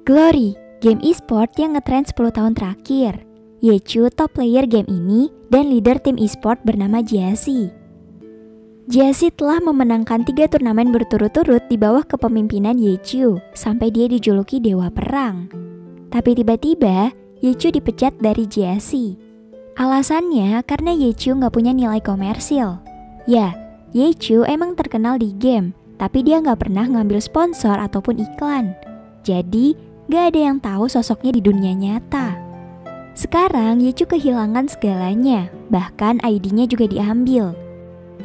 Glory, game e-sport yang ngetrend 10 tahun terakhir. Yechu top player game ini dan leader tim e-sport bernama Jesse. Jesse telah memenangkan 3 turnamen berturut-turut di bawah kepemimpinan Yechu sampai dia dijuluki Dewa Perang. Tapi tiba-tiba Yechu dipecat dari Jesse. Alasannya karena Yechu nggak punya nilai komersil. Ya, Yechu emang terkenal di game, tapi dia nggak pernah ngambil sponsor ataupun iklan. Jadi, nggak ada yang tahu sosoknya di dunia nyata. Sekarang Yechu kehilangan segalanya, bahkan ID-nya juga diambil.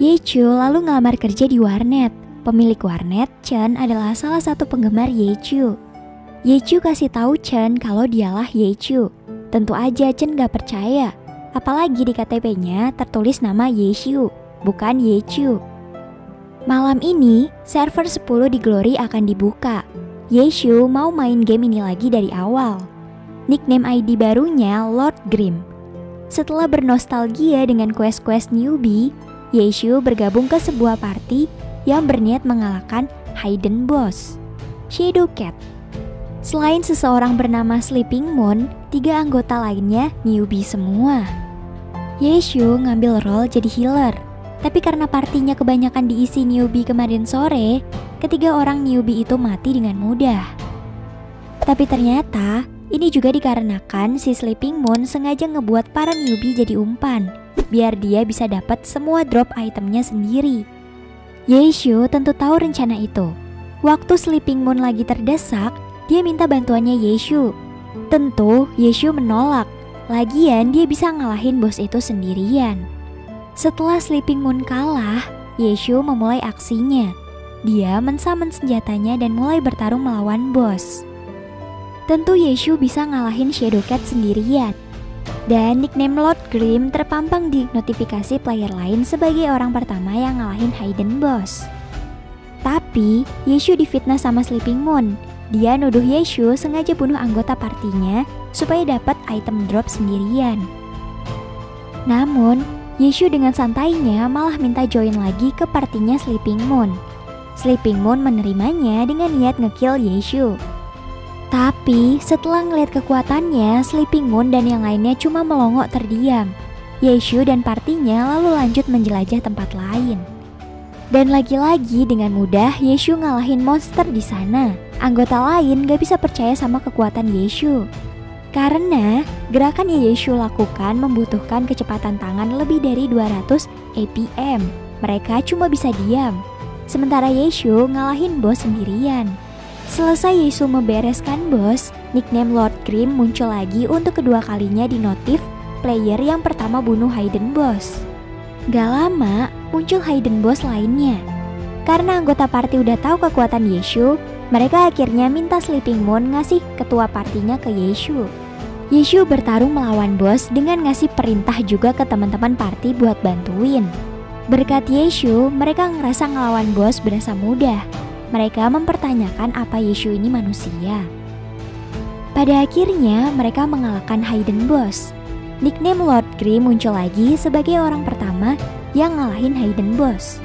Yechu lalu ngelamar kerja di warnet. Pemilik warnet, Chen, adalah salah satu penggemar Yechu. Yechu kasih tahu Chen kalau dialah Yechu. Tentu aja Chen gak percaya, apalagi di KTP-nya tertulis nama Yechu, bukan Yechu. Malam ini, server 10 di Glory akan dibuka. Yechu mau main game ini lagi dari awal. Nickname ID barunya Lord Grim. Setelah bernostalgia dengan quest-quest newbie, Yechu bergabung ke sebuah party yang berniat mengalahkan Hidden Boss, Shadowcat. Selain seseorang bernama Sleeping Moon, 3 anggota lainnya newbie semua. Yechu ngambil role jadi healer, tapi karena partinya kebanyakan diisi newbie kemarin sore, ketiga orang newbie itu mati dengan mudah. Tapi ternyata ini juga dikarenakan si Sleeping Moon sengaja ngebuat para newbie jadi umpan, biar dia bisa dapat semua drop itemnya sendiri. Yechu tentu tahu rencana itu. Waktu Sleeping Moon lagi terdesak, dia minta bantuannya Yechu. Tentu Yechu menolak. Lagian dia bisa ngalahin bos itu sendirian. Setelah Sleeping Moon kalah, Yechu memulai aksinya. Dia mensummon senjatanya dan mulai bertarung melawan bos. Tentu Yechu bisa ngalahin Shadowcat sendirian. Dan nickname Lord Grim terpampang di notifikasi player lain sebagai orang pertama yang ngalahin Hidden Boss. Tapi Yechu difitnah sama Sleeping Moon. Dia nuduh Yechu sengaja bunuh anggota partinya supaya dapat item drop sendirian. Namun Yechu dengan santainya malah minta join lagi ke partinya Sleeping Moon. Sleeping Moon menerimanya dengan niat ngekill Yechu. Tapi setelah ngeliat kekuatannya, Sleeping Moon dan yang lainnya cuma melongo terdiam. Yechu dan partinya lalu lanjut menjelajah tempat lain. Dan lagi-lagi dengan mudah Yechu ngalahin monster di sana. Anggota lain gak bisa percaya sama kekuatan Yechu. Karena gerakan yang Yechu lakukan membutuhkan kecepatan tangan lebih dari 200 APM. Mereka cuma bisa diam. Sementara Yechu ngalahin bos sendirian. Selesai Yechu membereskan bos, nickname Lord Grim muncul lagi untuk kedua kalinya di notif player yang pertama bunuh Hidden Boss. Gak lama muncul Hidden Boss lainnya. Karena anggota party udah tahu kekuatan Yechu, mereka akhirnya minta Sleeping Moon ngasih ketua partinya ke Yechu. Yechu bertarung melawan bos dengan ngasih perintah juga ke teman-teman party buat bantuin. Berkat Yechu, mereka ngerasa ngelawan bos berasa mudah. Mereka mempertanyakan apa Yechu ini manusia. Pada akhirnya mereka mengalahkan Hidden Boss. Nickname Lord Grim muncul lagi sebagai orang pertama yang ngalahin Hidden Boss.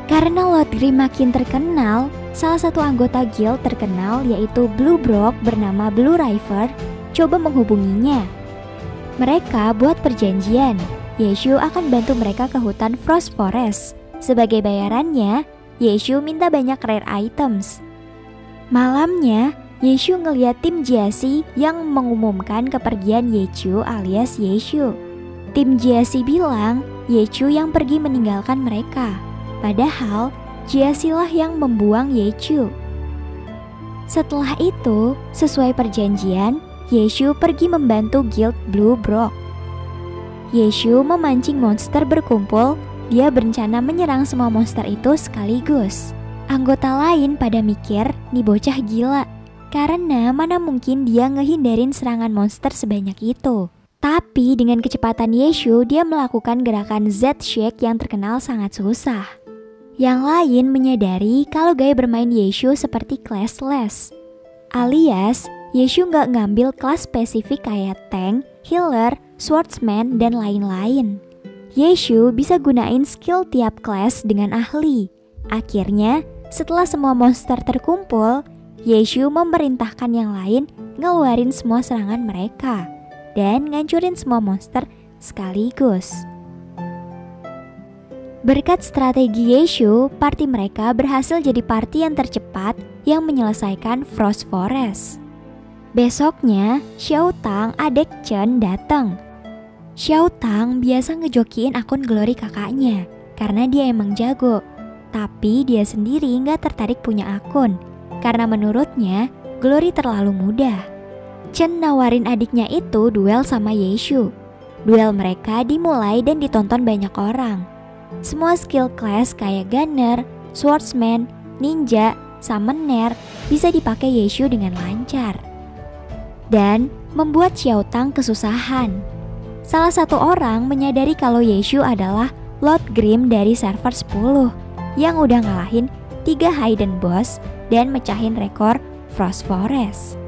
Karena Lord Grim makin terkenal, salah satu anggota guild terkenal yaitu Blue Brock bernama Blue River coba menghubunginya. Mereka buat perjanjian, Yechu akan bantu mereka ke hutan Frost Forest. Sebagai bayarannya, Yechu minta banyak rare items. Malamnya, Yechu ngeliat tim Jesse yang mengumumkan kepergian Yechu alias Yechu. Tim Jesse bilang Yechu yang pergi meninggalkan mereka. Padahal Jesse lah yang membuang Yechu. Setelah itu, sesuai perjanjian, Yechu pergi membantu guild Blue Brock. Yechu memancing monster berkumpul. Dia berencana menyerang semua monster itu sekaligus. Anggota lain pada mikir, nih bocah gila. Karena mana mungkin dia ngehindarin serangan monster sebanyak itu. Tapi dengan kecepatan Yechu, dia melakukan gerakan Z-Shake yang terkenal sangat susah. Yang lain menyadari kalau gaya bermain Yechu seperti classless. Alias, Yechu nggak ngambil kelas spesifik kayak tank, healer, swordsman, dan lain-lain. Yechu bisa gunain skill tiap kelas dengan ahli. Akhirnya, setelah semua monster terkumpul, Yeshu memerintahkan yang lain ngeluarin semua serangan mereka dan ngancurin semua monster sekaligus. Berkat strategi Yeshu, party mereka berhasil jadi party yang tercepat yang menyelesaikan Frost Forest. Besoknya, Xiao Tang adik Chen datang. Xiao Tang biasa ngejokiin akun Glory kakaknya karena dia emang jago. Tapi dia sendiri nggak tertarik punya akun karena menurutnya Glory terlalu mudah. Chen nawarin adiknya itu duel sama Yeshu. Duel mereka dimulai dan ditonton banyak orang. Semua skill class kayak Gunner, Swordsman, Ninja, Summoner bisa dipakai Yeshu dengan lancar. Dan membuat Xiao Tang kesusahan. Salah satu orang menyadari kalau Yeshu adalah Lord Grim dari server 10 yang udah ngalahin 3 hidden boss dan mecahin rekor Frost Forest.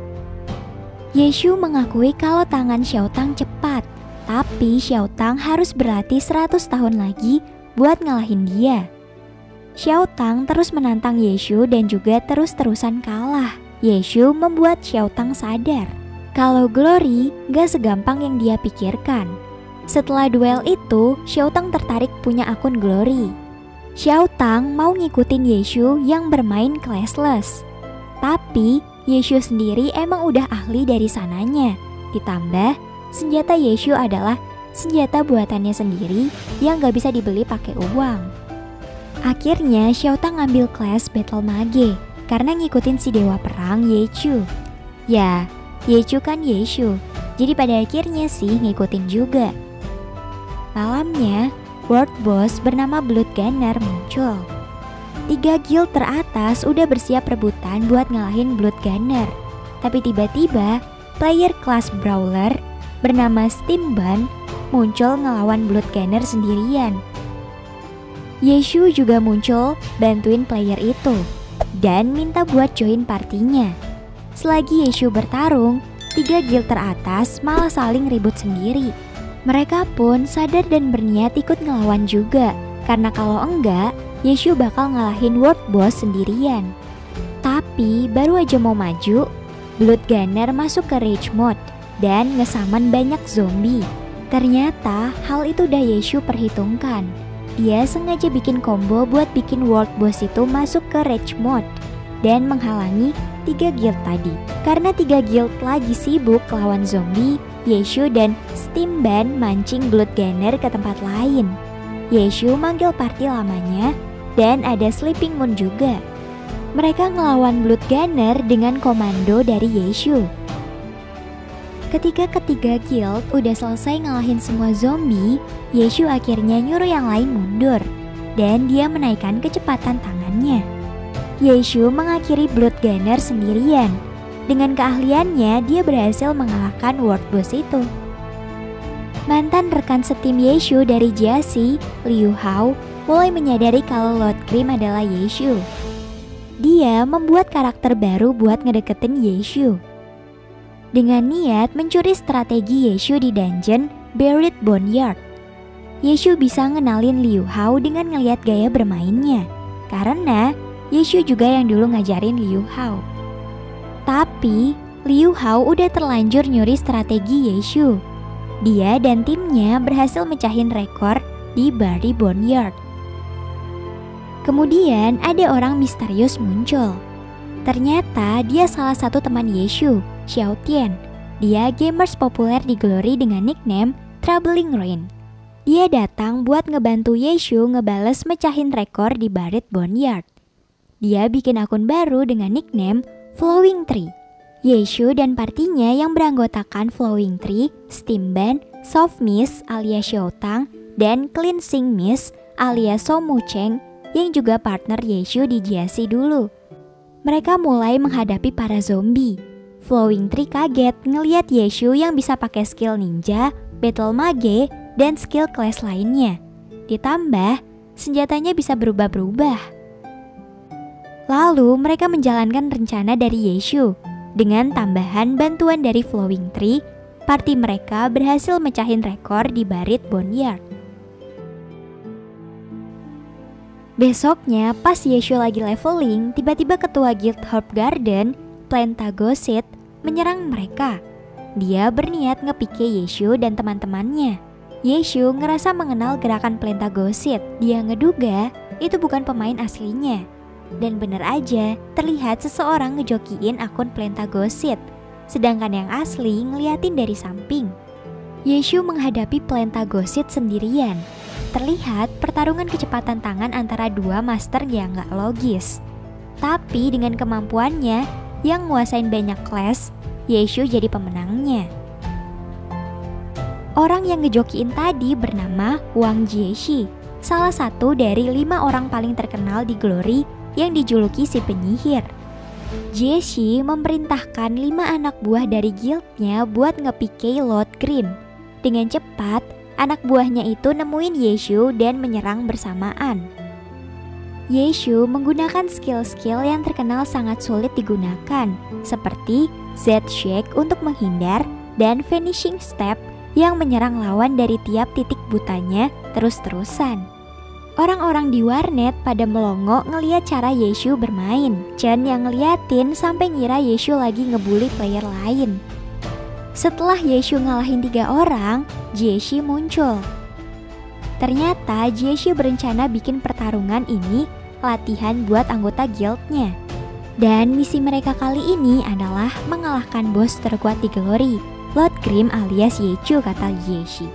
Yeshu mengakui kalau tangan Xiao Tang cepat, tapi Xiao Tang harus berlatih 100 tahun lagi buat ngalahin dia. Xiao Tang terus menantang Yeshu dan juga terus-terusan kalah. Yeshu membuat Xiao Tang sadar kalau Glory gak segampang yang dia pikirkan. Setelah duel itu, Xiao Tang tertarik punya akun Glory. Xiao Tang mau ngikutin Yeshu yang bermain classless. Tapi Yeshu sendiri emang udah ahli dari sananya. Ditambah, senjata Yeshu adalah senjata buatannya sendiri yang gak bisa dibeli pakai uang. Akhirnya Xiao Tang ngambil kelas Battle Mage karena ngikutin si dewa perang Yechu. Ya, Yechu kan Yeshu, jadi pada akhirnya sih ngikutin juga. Malamnya, World Boss bernama Blood Gunner muncul. 3 guild teratas udah bersiap rebutan buat ngalahin Blood Gunner. Tapi tiba-tiba, player kelas Brawler bernama Steamban muncul ngelawan Blood Gunner sendirian. Yeshu juga muncul bantuin player itu dan minta buat join partinya. Selagi Yeshu bertarung, 3 guild teratas malah saling ribut sendiri. Mereka pun sadar dan berniat ikut ngelawan juga, karena kalau enggak, Yeshu bakal ngalahin World Boss sendirian. Tapi baru aja mau maju, Blood Gunner masuk ke Rage Mode dan ngesaman banyak zombie. Ternyata hal itu udah Yeshu perhitungkan. Dia sengaja bikin combo buat bikin World Boss itu masuk ke Rage Mode dan menghalangi 3 guild tadi. Karena 3 guild lagi sibuk lawan zombie, Yeshu dan Steamban mancing Blood Gunner ke tempat lain. Yeshu manggil party lamanya dan ada Sleeping Moon juga. Mereka ngelawan Blood Gunner dengan komando dari Yeshu. Ketika ketiga guild udah selesai ngalahin semua zombie, Yeshu akhirnya nyuruh yang lain mundur dan dia menaikkan kecepatan tangannya. Yeshu mengakhiri Blood Gunner sendirian. Dengan keahliannya, dia berhasil mengalahkan World Boss itu. Mantan rekan setim Yeshu dari Jiaxi, Liu Hao, mulai menyadari kalau Lord Grim adalah Yeshu. Dia membuat karakter baru buat ngedeketin Yeshu. Dengan niat mencuri strategi Yeshu di dungeon Buried Boneyard. Yeshu bisa ngenalin Liu Hao dengan ngeliat gaya bermainnya, karena Yeshu juga yang dulu ngajarin Liu Hao. Tapi Liu Hao udah terlanjur nyuri strategi Yeshu. Dia dan timnya berhasil mecahin rekor di Buried Boneyard. Kemudian ada orang misterius muncul. Ternyata dia salah satu teman Yeshu, Xiao Tian. Dia gamers populer di Glory dengan nickname Troubling Rain. Dia datang buat ngebantu Yeshu ngebales mecahin rekor di Buried Boneyard. Dia bikin akun baru dengan nickname Flowing Tree. Yeshu dan partinya yang beranggotakan Flowing Tree, Steamban, Soft Mist alias Xiao Tang, dan Cleansing Mist alias So Mu Cheng yang juga partner Yeshu di Jiaxi dulu. Mereka mulai menghadapi para zombie. Flowing Tree kaget ngeliat Yeshu yang bisa pakai skill ninja, battle mage, dan skill class lainnya. Ditambah, senjatanya bisa berubah-berubah. Lalu mereka menjalankan rencana dari Yeshu. Dengan tambahan bantuan dari Flowing Tree, party mereka berhasil mecahin rekor di Buried Boneyard. Besoknya pas Yeshu lagi leveling, tiba-tiba ketua guild Herb Garden Plantagosit, menyerang mereka. Dia berniat nge-PK Yeshu dan teman-temannya. Yeshu ngerasa mengenal gerakan Plantagosit. Dia ngeduga itu bukan pemain aslinya. Dan bener aja, terlihat seseorang ngejokiin akun Plantagosit, sedangkan yang asli ngeliatin dari samping. Yeshu menghadapi Plantagosit sendirian. Terlihat pertarungan kecepatan tangan antara dua master yang gak logis. Tapi dengan kemampuannya yang nguasain banyak kelas, Yeshu jadi pemenangnya. Orang yang ngejokiin tadi bernama Wang Jieshi, salah satu dari 5 orang paling terkenal di Glory yang dijuluki si penyihir. Jieshi memerintahkan 5 anak buah dari guildnya buat nge-PK Lord Grimm. Dengan cepat, anak buahnya itu nemuin Yeshu dan menyerang bersamaan. Yeshu menggunakan skill-skill yang terkenal sangat sulit digunakan, seperti Z-Shake untuk menghindar dan Finishing Step yang menyerang lawan dari tiap titik butanya terus-terusan. Orang-orang di warnet pada melongo ngeliat cara Yeshu bermain. Chen yang ngeliatin sampai ngira Yeshu lagi ngebully player lain. Setelah Yeshu ngalahin 3 orang, Jieshi muncul. Ternyata Jieshi berencana bikin pertarungan ini latihan buat anggota guildnya. Dan misi mereka kali ini adalah mengalahkan bos terkuat di Glory, Lord Grimm alias Yechu, kata Jieshi.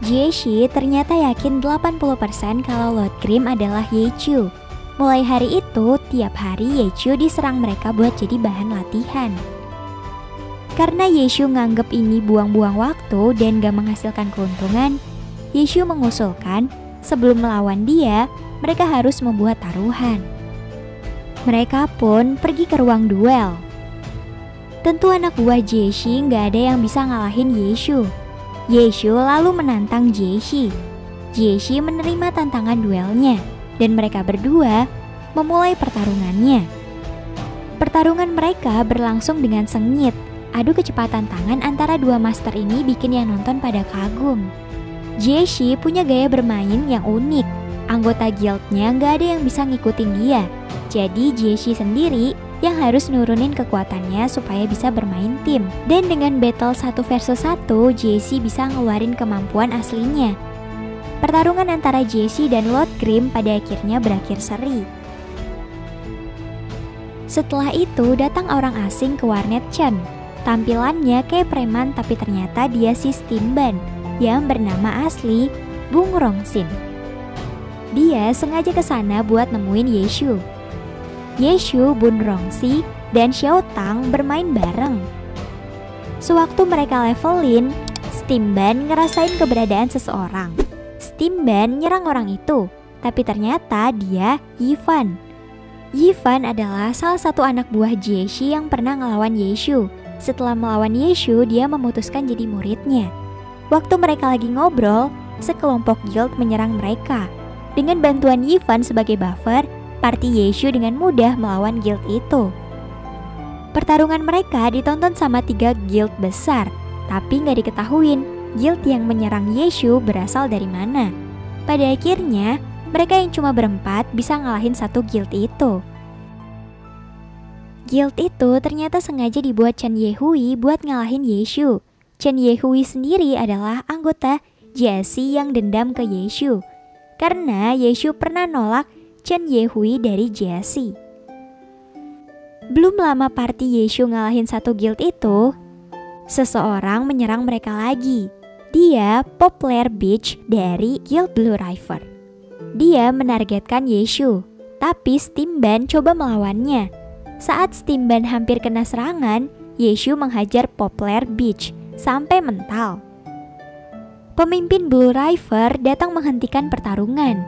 Jieshi ternyata yakin 80% kalau Lord Grimm adalah Yechu. Mulai hari itu, tiap hari Yechu diserang mereka buat jadi bahan latihan. Karena Yeshu nganggep ini buang-buang waktu dan gak menghasilkan keuntungan, Yeshu mengusulkan sebelum melawan dia, mereka harus membuat taruhan. Mereka pun pergi ke ruang duel. Tentu anak buah Jieshi gak ada yang bisa ngalahin Yeshu. Yeshu lalu menantang Jieshi. Jieshi menerima tantangan duelnya dan mereka berdua memulai pertarungannya. Pertarungan mereka berlangsung dengan sengit. Adu kecepatan tangan antara 2 master ini bikin yang nonton pada kagum. Jieshi punya gaya bermain yang unik. Anggota guildnya gak ada yang bisa ngikutin dia. Jadi Jieshi sendiri yang harus nurunin kekuatannya supaya bisa bermain tim. Dan dengan battle 1 versus 1, Jieshi bisa ngeluarin kemampuan aslinya. Pertarungan antara Jieshi dan Lord Grimm pada akhirnya berakhir seri. Setelah itu datang orang asing ke warnet Chen. Tampilannya kayak preman tapi ternyata dia si Steamban yang bernama asli Bung Rongxin. Dia sengaja ke sana buat nemuin Yeshu. Yeshu, Bun Rongxi, dan Xiao Tang bermain bareng. Sewaktu mereka levelin, Steamban ngerasain keberadaan seseorang. Steamban nyerang orang itu, tapi ternyata dia Yivan. Yivan adalah salah satu anak buah Jieshi yang pernah ngelawan Yeshu. Setelah melawan Yeshu, dia memutuskan jadi muridnya. Waktu mereka lagi ngobrol, sekelompok guild menyerang mereka. Dengan bantuan Yivan sebagai buffer, party Yeshu dengan mudah melawan guild itu. Pertarungan mereka ditonton sama 3 guild besar, tapi nggak diketahuin guild yang menyerang Yeshu berasal dari mana. Pada akhirnya, mereka yang cuma berempat bisa ngalahin 1 guild itu. Guild itu ternyata sengaja dibuat Chen Yehui buat ngalahin Yeshu. Chen Yehui sendiri adalah anggota Jiazi yang dendam ke Yeshu, karena Yeshu pernah nolak Chen Yehui dari Jiazi. Belum lama party Yeshu ngalahin 1 guild itu, seseorang menyerang mereka lagi. Dia Poplar Beach dari Guild Blue River. Dia menargetkan Yeshu, tapi Steamban coba melawannya. Saat Steamban hampir kena serangan, Yeshu menghajar Poplar Beach sampai mental. Pemimpin Blue River datang menghentikan pertarungan.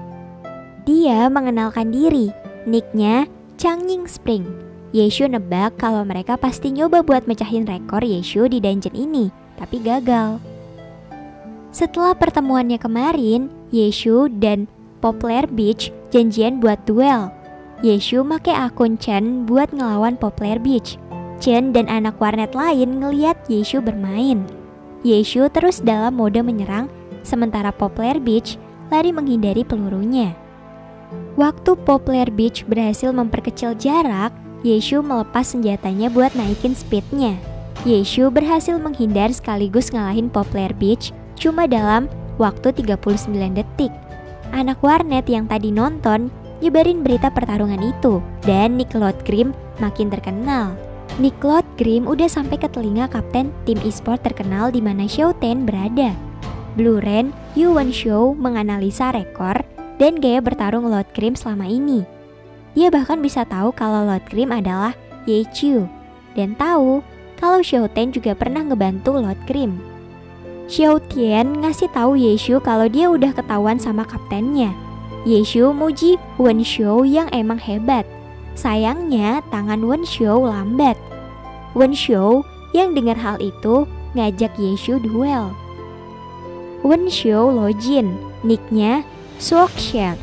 Dia mengenalkan diri, nicknya Changying Spring. Yeshu nebak kalau mereka pasti nyoba buat mecahin rekor Yeshu di dungeon ini, tapi gagal. Setelah pertemuannya kemarin, Yeshu dan Poplar Beach janjian buat duel. Yeshu make akun Chen buat ngelawan Poplar Beach. Chen dan anak warnet lain ngeliat Yeshu bermain. Yeshu terus dalam mode menyerang, sementara Poplar Beach lari menghindari pelurunya. Waktu Poplar Beach berhasil memperkecil jarak, Yeshu melepas senjatanya buat naikin speednya. Yeshu berhasil menghindar sekaligus ngalahin Poplar Beach cuma dalam waktu 39 detik. Anak warnet yang tadi nonton nyebarin berita pertarungan itu dan Nick Lodgrim makin terkenal. Nick Lodgrim udah sampai ke telinga kapten tim e-sport terkenal di mana Xiaoten berada. Blue Ren Yuan Shou menganalisa rekor dan gaya bertarung Lodgrim selama ini. Dia bahkan bisa tahu kalau Lodgrim adalah Ye Qiu dan tahu kalau Xiaoten juga pernah ngebantu Lodgrim. Xiaotian ngasih tahu Yeshu kalau dia udah ketahuan sama kaptennya. Yeshu muji Wen Shou yang emang hebat. Sayangnya tangan Wen Shou lambat. Wen Shou yang dengar hal itu ngajak Yeshu duel. Wen Shou Lojin, nicknya Suoxian.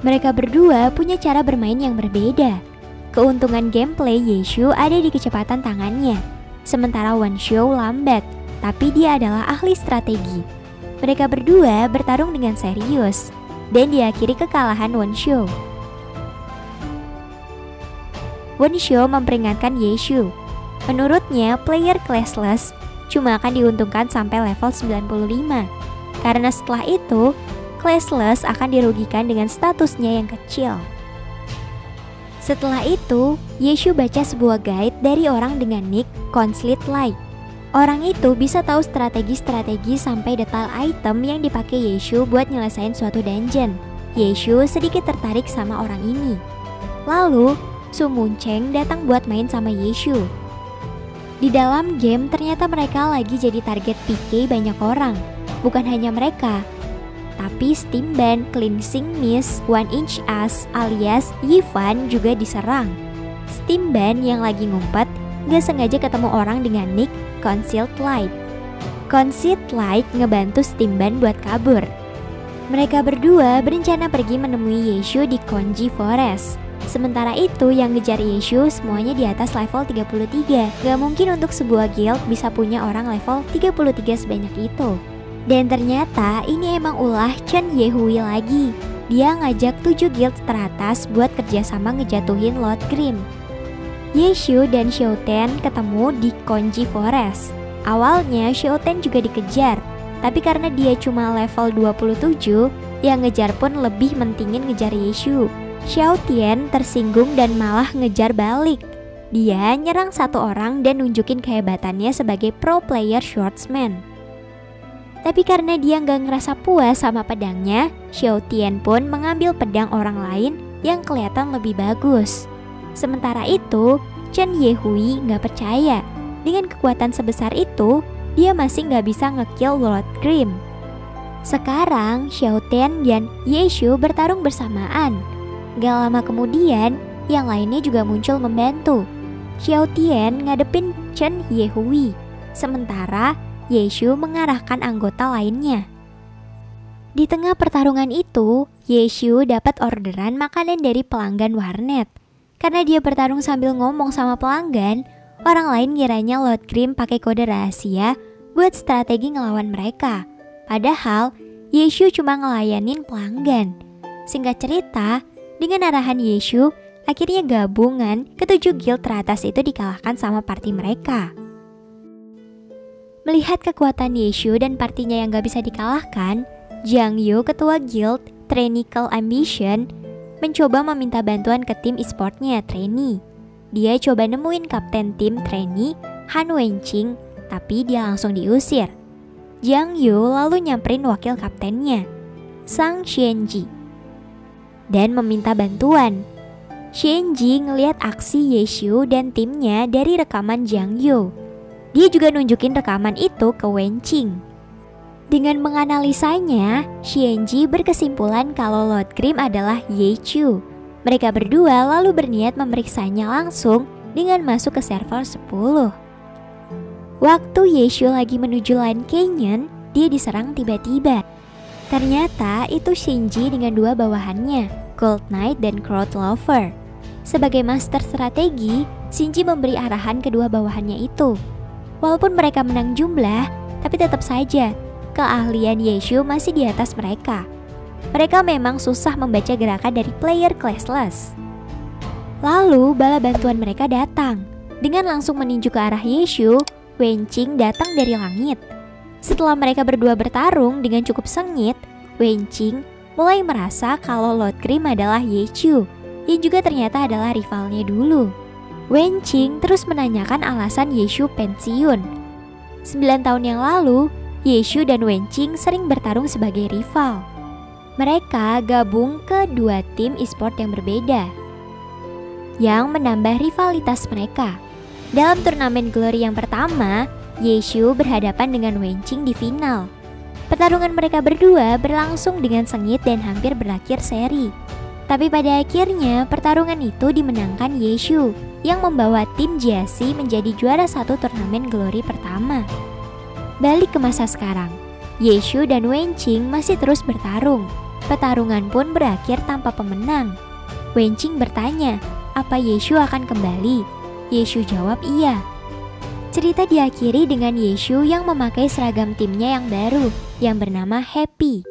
Mereka berdua punya cara bermain yang berbeda. Keuntungan gameplay Yeshu ada di kecepatan tangannya, sementara Wen Shou lambat, tapi dia adalah ahli strategi. Mereka berdua bertarung dengan serius, dan diakhiri kekalahan Wen Shou. Wen Shou memperingatkan Yeshu. Menurutnya, player classless cuma akan diuntungkan sampai level 95, karena setelah itu, classless akan dirugikan dengan statusnya yang kecil. Setelah itu, Yeshu baca sebuah guide dari orang dengan nick Conslit Light. Orang itu bisa tahu strategi-strategi sampai detail item yang dipakai Yeshu buat nyelesain suatu dungeon. Yeshu sedikit tertarik sama orang ini. Lalu, Su Muncheng datang buat main sama Yeshu. Di dalam game ternyata mereka lagi jadi target PK banyak orang. Bukan hanya mereka, tapi Steam Band Cleansing Mist One Inch Ass alias Yivan juga diserang. Steam Band yang lagi ngumpet gak sengaja ketemu orang dengan nick Concealed Light. Concealed Light ngebantu Steam Band buat kabur. Mereka berdua berencana pergi menemui Yeshu di Konji Forest. Sementara itu yang ngejar Yeshu semuanya di atas level 33. Gak mungkin untuk sebuah guild bisa punya orang level 33 sebanyak itu. Dan ternyata ini emang ulah Chen Yehui lagi. Dia ngajak 7 guild teratas buat kerjasama ngejatuhin Lodgrim. Yeshu dan Xiaoten ketemu di Konji Forest. Awalnya Xiaoten juga dikejar, tapi karena dia cuma level 27, yang ngejar pun lebih mentingin ngejar Yeshu. Xiaotian tersinggung dan malah ngejar balik. Dia nyerang satu orang dan nunjukin kehebatannya sebagai pro player swordsman. Tapi karena dia nggak ngerasa puas sama pedangnya, Xiaotian pun mengambil pedang orang lain yang kelihatan lebih bagus. Sementara itu, Chen Yehui nggak percaya. Dengan kekuatan sebesar itu, dia masih nggak bisa ngekill Lodgrim. Sekarang, Xiaotian dan Yeshu bertarung bersamaan. Gak lama kemudian, yang lainnya juga muncul membantu. Xiaotian ngadepin Chen Yehui, sementara Yeshu mengarahkan anggota lainnya. Di tengah pertarungan itu, Yeshu dapat orderan makanan dari pelanggan warnet. Karena dia bertarung sambil ngomong sama pelanggan, orang lain ngiranya Lodgrim pakai kode rahasia buat strategi ngelawan mereka. Padahal, Yeshu cuma ngelayanin pelanggan. Singkat cerita, dengan arahan Yeshu, akhirnya gabungan ke-7 guild teratas itu dikalahkan sama party mereka. Melihat kekuatan Yeshu dan partinya yang gak bisa dikalahkan, Jiang Yu, ketua guild Trainical Ambition, mencoba meminta bantuan ke tim e-sportnya, Trainee. Dia coba nemuin kapten tim Trainee, Han Wenqing, tapi dia langsung diusir. Jiang Yu lalu nyamperin wakil kaptennya, Sang Xianji, dan meminta bantuan. Xianji ngelihat aksi Yeshu dan timnya dari rekaman Jiang Yu. Dia juga nunjukin rekaman itu ke Wenqing. Dengan menganalisanya, Xianji berkesimpulan kalau Lodgrim adalah Ye Qiu. Mereka berdua lalu berniat memeriksanya langsung dengan masuk ke server 10. Waktu Yeshu lagi menuju Line Canyon, dia diserang tiba-tiba. Ternyata itu Shinji dengan 2 bawahannya, Gold Knight dan Crowd Lover. Sebagai master strategi, Shinji memberi arahan kedua bawahannya itu. Walaupun mereka menang jumlah, tapi tetap saja keahlian Yeshu masih di atas mereka. Mereka memang susah membaca gerakan dari player classless. Lalu bala bantuan mereka datang. Dengan langsung meninju ke arah Yeshu, Wenqing datang dari langit. Setelah mereka berdua bertarung dengan cukup sengit, Wenqing mulai merasa kalau Lord Grim adalah Yeshu, yang juga ternyata adalah rivalnya dulu. Wenqing terus menanyakan alasan Yeshu pensiun. 9 tahun yang lalu, Yeshu dan Wenqing sering bertarung sebagai rival. Mereka gabung ke dua tim e-sport yang berbeda, yang menambah rivalitas mereka. Dalam turnamen Glory yang pertama, Yeshu berhadapan dengan Wenqing di final. Pertarungan mereka berdua berlangsung dengan sengit dan hampir berakhir seri. Tapi pada akhirnya pertarungan itu dimenangkan Yeshu, yang membawa tim JSC menjadi juara satu turnamen Glory pertama. Balik ke masa sekarang, Yeshu dan Wenqing masih terus bertarung. Pertarungan pun berakhir tanpa pemenang. Wenqing bertanya, apa Yeshu akan kembali? Yeshu jawab iya. Cerita diakhiri dengan Yeshu yang memakai seragam timnya yang baru, yang bernama Happy.